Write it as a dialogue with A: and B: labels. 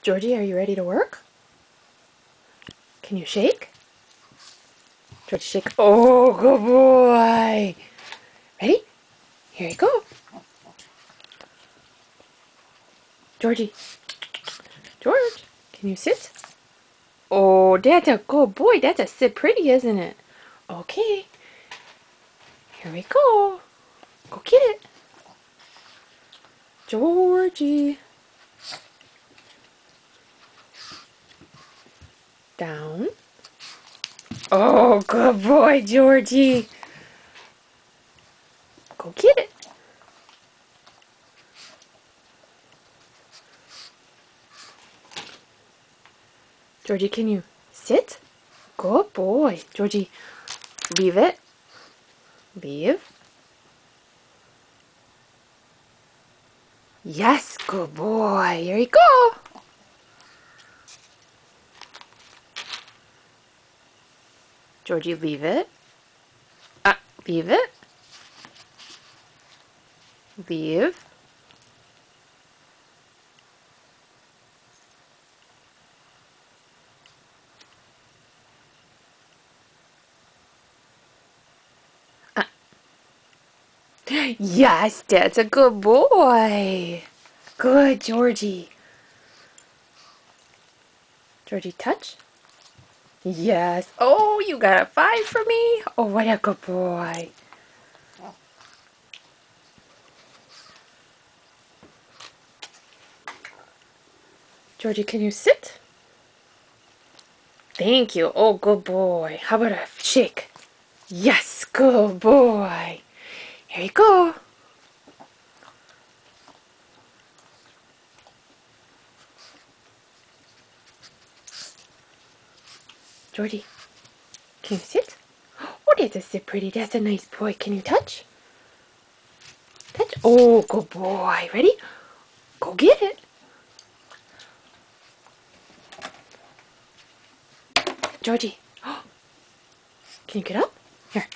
A: Georgie, are you ready to work? Can you shake? Georgie, shake. Oh, good boy. Ready? Here you go. Georgie. George, can you sit? Oh, that's a good boy. That's a sit pretty, isn't it? Okay. Here we go. Go get it. Georgie. Down. Oh, good boy, Georgie. Go get it. Georgie, can you sit? Good boy. Georgie, leave it. Leave. Yes, good boy. Here you go. Georgie, leave it. Leave it. Leave. Yes, that's a good boy. Good, Georgie. Georgie, touch. Yes. Oh, you got a 5 for me? Oh, what a good boy. Georgie, can you sit? Thank you. Oh, good boy. How about a shake? Yes, good boy. Here you go. Georgie, can you sit? Oh, that's a sit pretty. That's a nice boy. Can you touch? Touch. Oh, good boy. Ready? Go get it. Georgie, can you get up? Here.